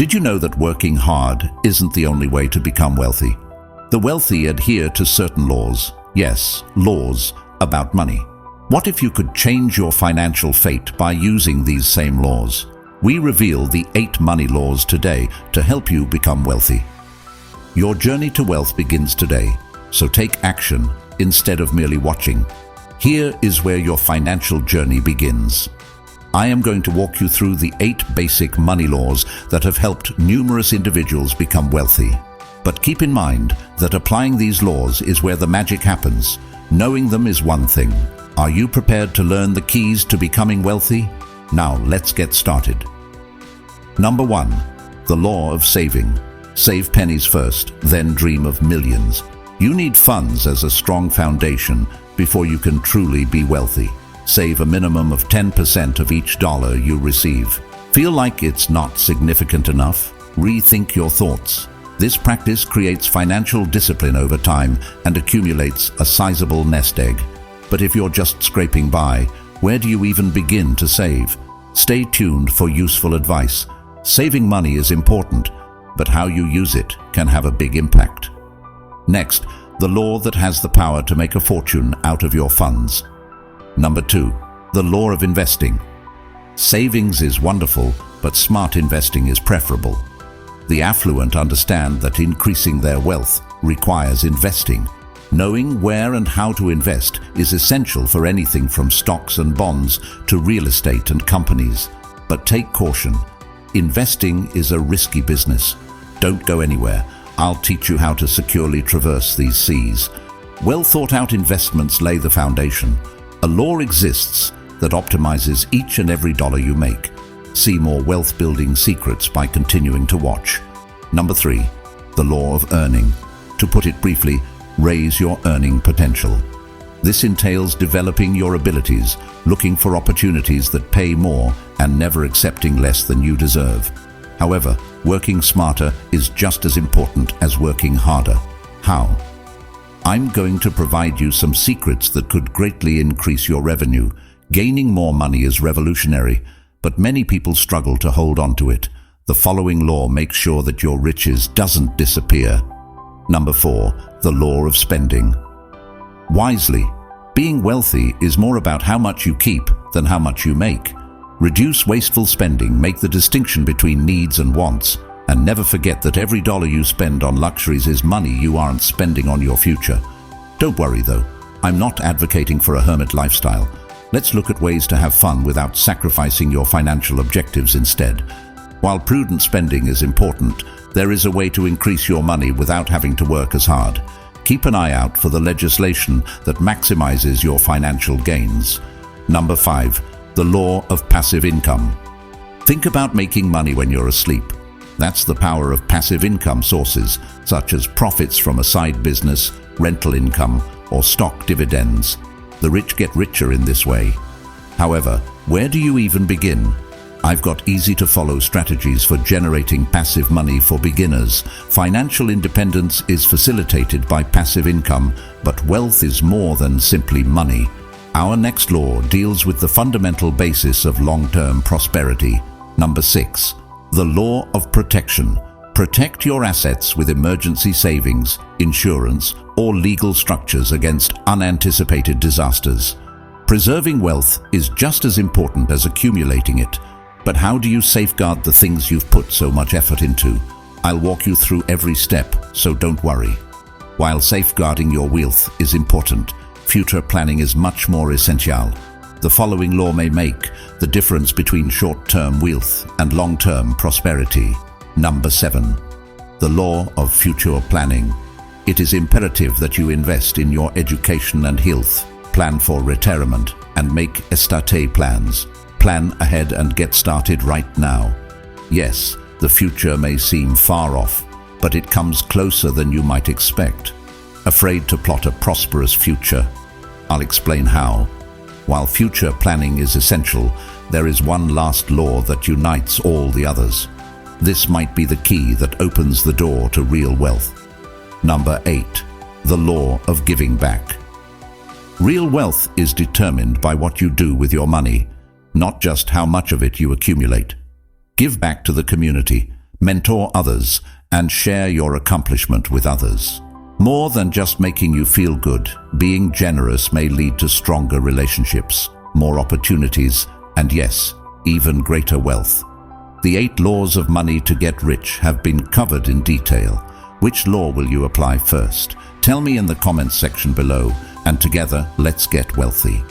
Did you know that working hard isn't the only way to become wealthy? The wealthy adhere to certain laws. Yes, laws about money. What if you could change your financial fate by using these same laws? We reveal the 8 money laws today to help you become wealthy. Your journey to wealth begins today, so take action instead of merely watching. Here is where your financial journey begins. I am going to walk you through the 8 basic money laws that have helped numerous individuals become wealthy. But keep in mind that applying these laws is where the magic happens. Knowing them is one thing. Are you prepared to learn the keys to becoming wealthy? Now let's get started. Number 1. The law of saving. Save pennies first, then dream of millions. You need funds as a strong foundation before you can truly be wealthy. Save a minimum of 10% of each dollar you receive. Feel like it's not significant enough? Rethink your thoughts. This practice creates financial discipline over time and accumulates a sizable nest egg. But if you're just scraping by, where do you even begin to save? Stay tuned for useful advice. Saving money is important, but how you use it can have a big impact. Next, the law that has the power to make a fortune out of your funds. Number 2, the law of investing. Savings is wonderful, but smart investing is preferable. The affluent understand that increasing their wealth requires investing. Knowing where and how to invest is essential for anything from stocks and bonds to real estate and companies. But take caution. Investing is a risky business. Don't go anywhere. I'll teach you how to securely traverse these seas. Well thought out investments lay the foundation. A law exists that optimizes each and every dollar you make. See more wealth building secrets by continuing to watch. Number 3, the law of earning. To put it briefly, raise your earning potential. This entails developing your abilities, looking for opportunities that pay more, and never accepting less than you deserve. However, working smarter is just as important as working harder. How? I'm going to provide you some secrets that could greatly increase your revenue. Gaining more money is revolutionary, but many people struggle to hold on to it. The following law makes sure that your riches doesn't disappear. Number 4, the law of spending. Wisely. Being wealthy is more about how much you keep than how much you make. Reduce wasteful spending, make the distinction between needs and wants, and never forget that every dollar you spend on luxuries is money you aren't spending on your future. Don't worry though, I'm not advocating for a hermit lifestyle. Let's look at ways to have fun without sacrificing your financial objectives instead. While prudent spending is important, there is a way to increase your money without having to work as hard. Keep an eye out for the legislation that maximizes your financial gains. Number 5, the law of passive income. Think about making money when you're asleep. That's the power of passive income sources, such as profits from a side business, rental income, or stock dividends. The rich get richer in this way. However, where do you even begin? I've got easy-to-follow strategies for generating passive money for beginners. Financial independence is facilitated by passive income, but wealth is more than simply money. Our next law deals with the fundamental basis of long-term prosperity. Number 6, the law of protection. Protect your assets with emergency savings, insurance, or legal structures against unanticipated disasters. Preserving wealth is just as important as accumulating it. But how do you safeguard the things you've put so much effort into? I'll walk you through every step, so don't worry. While safeguarding your wealth is important, future planning is much more essential. The following law may make the difference between short-term wealth and long-term prosperity. Number 7, the law of future planning. It is imperative that you invest in your education and health, plan for retirement, and make estate plans. Plan ahead and get started right now. Yes, the future may seem far off, but it comes closer than you might expect. Afraid to plot a prosperous future? I'll explain how. While future planning is essential, there is one last law that unites all the others. This might be the key that opens the door to real wealth. Number 8, the law of giving back. Real wealth is determined by what you do with your money, not just how much of it you accumulate. Give back to the community. mentor others, and share your accomplishment with others. More than just making you feel good, being generous may lead to stronger relationships, more opportunities, and yes, even greater wealth. The 8 laws of money to get rich have been covered in detail. Which law will you apply first? Tell me in the comments section below, and together, let's get wealthy.